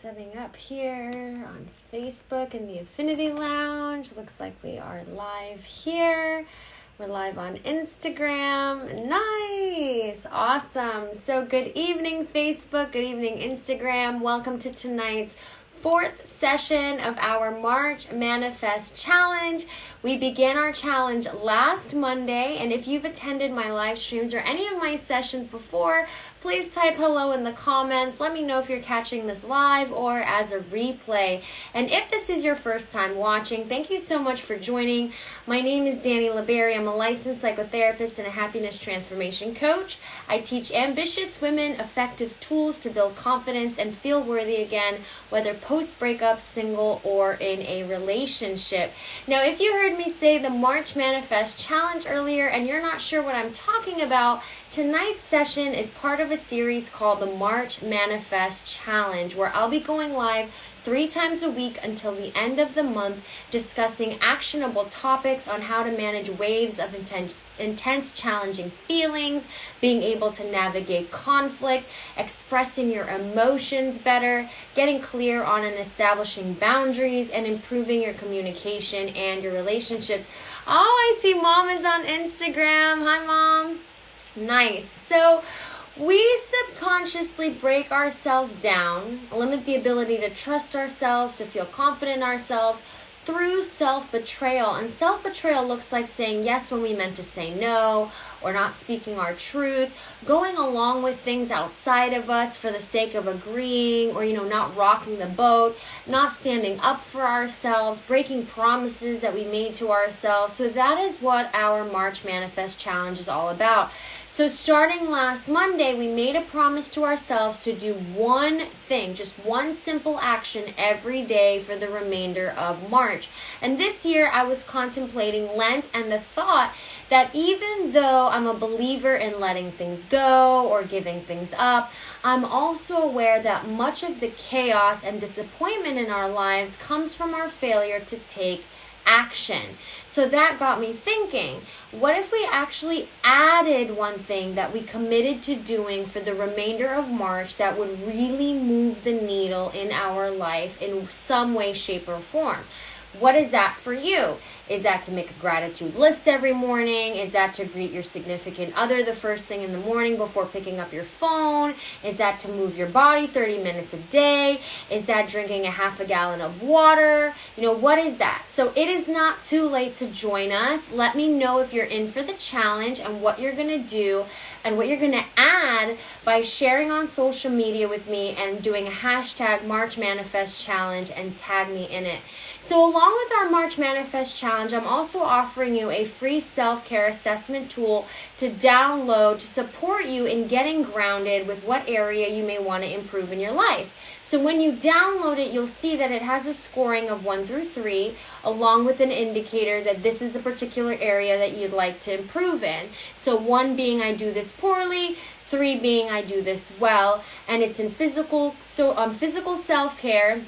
Setting up here on Facebook in the Affinity Lounge. Looks like we are live here. We're live on Instagram. Nice. Awesome. So good evening, Facebook. Good evening, Instagram. Welcome to tonight's fourth session of our March Manifest Challenge. We began our challenge last Monday, and if you've attended my live streams or any of my sessions before, please type hello in the comments. Let me know if you're catching this live or as a replay. And if this is your first time watching, thank you so much for joining. My name is Dani. I'm a licensed psychotherapist and a happiness transformation coach. I teach ambitious women effective tools to build confidence and feel worthy again, whether post-breakup, single, or in a relationship. Now, if you heard me say the March Manifest Challenge earlier and you're not sure what I'm talking about, tonight's session is part of a series called the March Manifest Challenge, where I'll be going live 3 times a week until the end of the month, discussing actionable topics on how to manage waves of intense, challenging feelings, being able to navigate conflict, expressing your emotions better, getting clear on and establishing boundaries, and improving your communication and your relationships. Oh, I see Mom is on Instagram. Hi, Mom. Nice. So we subconsciously break ourselves down, limit the ability to trust ourselves, to feel confident in ourselves through self-betrayal. And self-betrayal looks like saying yes when we meant to say no, or not speaking our truth, going along with things outside of us for the sake of agreeing, or not rocking the boat, not standing up for ourselves, breaking promises that we made to ourselves. So that is what our March Manifest Challenge is all about. So starting last Monday, we made a promise to ourselves to do one thing, just one simple action every day for the remainder of March. And this year I was contemplating Lent and the thought that even though I'm a believer in letting things go or giving things up, I'm also aware that much of the chaos and disappointment in our lives comes from our failure to take action. So that got me thinking, what if we actually added one thing that we committed to doing for the remainder of March that would really move the needle in our life in some way, shape, or form? What is that for you? Is that to make a gratitude list every morning? Is that to greet your significant other the first thing in the morning before picking up your phone? Is that to move your body 30 minutes a day? Is that drinking a half a gallon of water? What is that? So it is not too late to join us. Let me know if you're in for the challenge and what you're going to do and what you're going to add by sharing on social media with me and doing a hashtag March Manifest Challenge and tag me in it. So along with our March Manifest Challenge, I'm also offering you a free self-care assessment tool to download to support you in getting grounded with what area you may want to improve in your life. So when you download it, you'll see that it has a scoring of 1 through 3, along with an indicator that this is a particular area that you'd like to improve in. So 1 being I do this poorly, 3 being I do this well, and it's in physical self-care.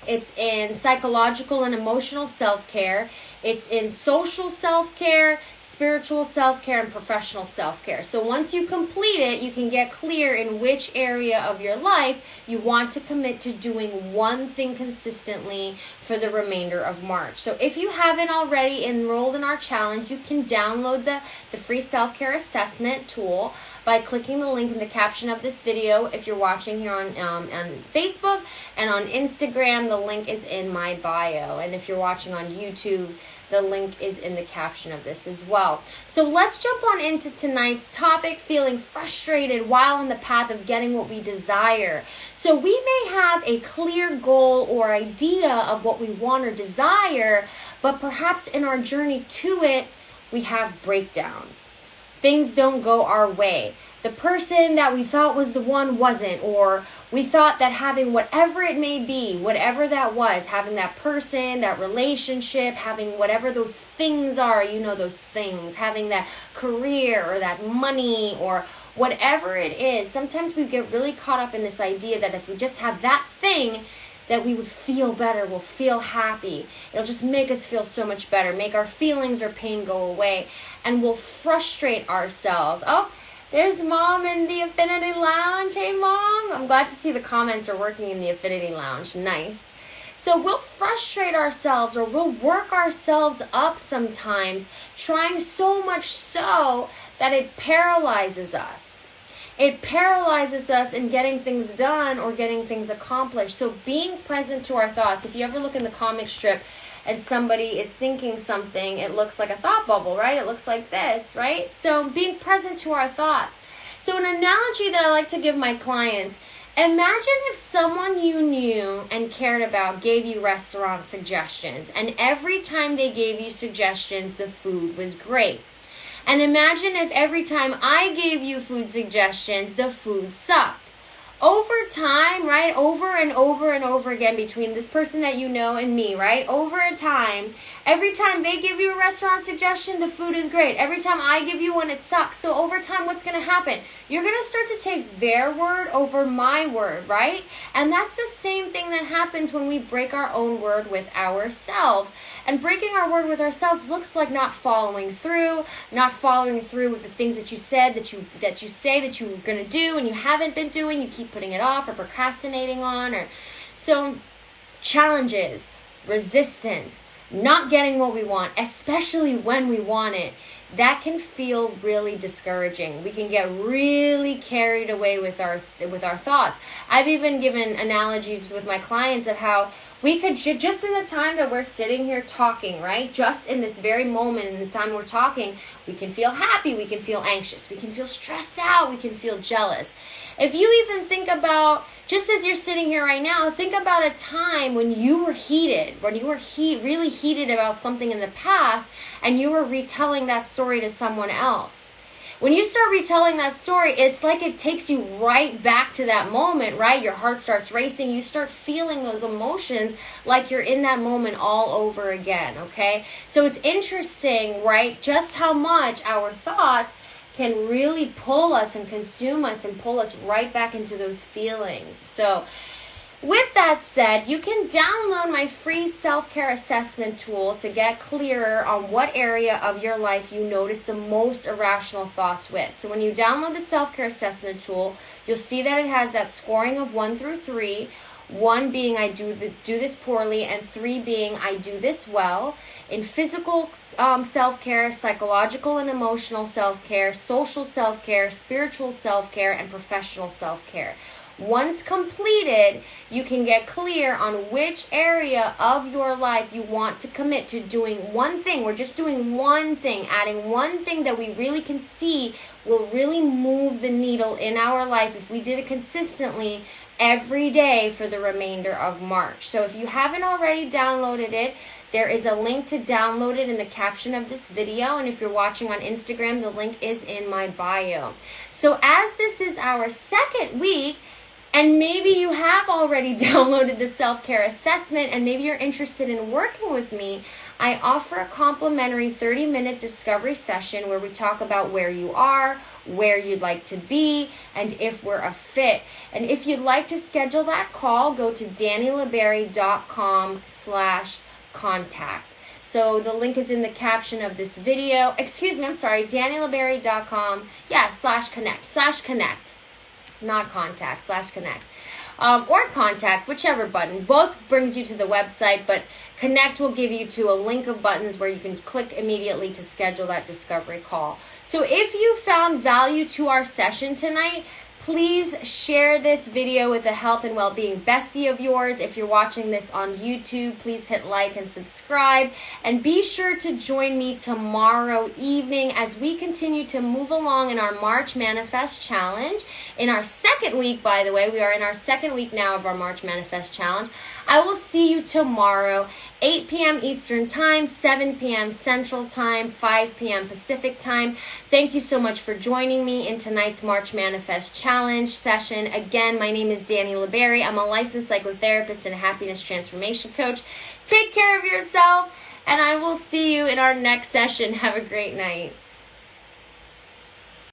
It's in psychological and emotional self-care. It's in social self-care, spiritual self-care, and professional self-care. So once you complete it, you can get clear in which area of your life you want to commit to doing one thing consistently for the remainder of March. So if you haven't already enrolled in our challenge, you can download the free self-care assessment tool by clicking the link in the caption of this video. If you're watching here on Facebook and on Instagram, the link is in my bio. And if you're watching on YouTube, the link is in the caption of this as well. So let's jump on into tonight's topic, feeling frustrated while on the path of getting what we desire. So we may have a clear goal or idea of what we want or desire, but perhaps in our journey to it, we have breakdowns. Things don't go our way. The person that we thought was the one wasn't, or we thought that having whatever it may be, whatever that was, having that person, that relationship, having whatever those things are, those things, having that career or that money or whatever it is, sometimes we get really caught up in this idea that if we just have that thing, that we would feel better, we'll feel happy. It'll just make us feel so much better, make our feelings or pain go away, and we'll frustrate ourselves. Oh, There's Mom in the Affinity Lounge. Hey, Mom. I'm glad to see the comments are working in the Affinity Lounge. Nice. So we'll frustrate ourselves, or we'll work ourselves up sometimes, trying so much so that it paralyzes us. It paralyzes us in getting things done or getting things accomplished. So being present to our thoughts. If you ever look in the comic strip and somebody is thinking something, it looks like a thought bubble, right? It looks like this, right? So being present to our thoughts. So an analogy that I like to give my clients, imagine if someone you knew and cared about gave you restaurant suggestions, and every time they gave you suggestions, the food was great. And imagine if every time I gave you food suggestions, the food sucked. Over time, right, over and over and over again between this person that you know and me, right, over a time, every time they give you a restaurant suggestion, the food is great. Every time I give you one, it sucks. So over time, what's going to happen? You're going to start to take their word over my word, right? And that's the same thing that happens when we break our own word with ourselves. And breaking our word with ourselves looks like not following through with the things that you said, that you say that you were going to do and you haven't been doing, you keep putting it off or procrastinating on. So challenges, resistance, not getting what we want, especially when we want it, that can feel really discouraging. We can get really carried away with our thoughts. I've even given analogies with my clients of how we could, just in the time that we're sitting here talking, right? Just in this very moment, in the time we're talking, we can feel happy, we can feel anxious, we can feel stressed out, we can feel jealous. If you even think about, just as you're sitting here right now, think about a time when you were heated, really heated about something in the past, and you were retelling that story to someone else. When you start retelling that story, it's like it takes you right back to that moment, right? Your heart starts racing. You start feeling those emotions like you're in that moment all over again, okay? So it's interesting, right, just how much our thoughts can really pull us and consume us and pull us right back into those feelings. So with that said, you can download my free self-care assessment tool to get clearer on what area of your life you notice the most irrational thoughts with. So when you download the self-care assessment tool, you'll see that it has that scoring of 1 through 3, 1 being I do this poorly, and 3 being I do this well. In physical self-care, psychological and emotional self-care, social self-care, spiritual self-care, and professional self-care. Once completed, you can get clear on which area of your life you want to commit to doing one thing. We're just doing one thing, adding one thing that we really can see will really move the needle in our life if we did it consistently every day for the remainder of March. So if you haven't already downloaded it, there is a link to download it in the caption of this video, and if you're watching on Instagram, the link is in my bio. So as this is our second week, and maybe you have already downloaded the self-care assessment and maybe you're interested in working with me, I offer a complimentary 30-minute discovery session where we talk about where you are, where you'd like to be, and if we're a fit. And if you'd like to schedule that call, go to DaniLaberry.com/contact. So the link is in the caption of this video. DaniLaberry.com, /connect. Not contact, /connect. Or contact, whichever button. Both brings you to the website, but connect will give you to a link of buttons where you can click immediately to schedule that discovery call. So if you found value to our session tonight, please share this video with a health and well-being bestie of yours. If you're watching this on YouTube, please hit like and subscribe. And be sure to join me tomorrow evening as we continue to move along in our March Manifest Challenge. In our second week, by the way, we are in our second week now of our March Manifest Challenge. I will see you tomorrow, 8 p.m. Eastern Time, 7 p.m. Central Time, 5 p.m. Pacific Time. Thank you so much for joining me in tonight's March Manifest Challenge session. Again, my name is Dani Laberry. I'm a licensed psychotherapist and a happiness transformation coach. Take care of yourself, and I will see you in our next session. Have a great night.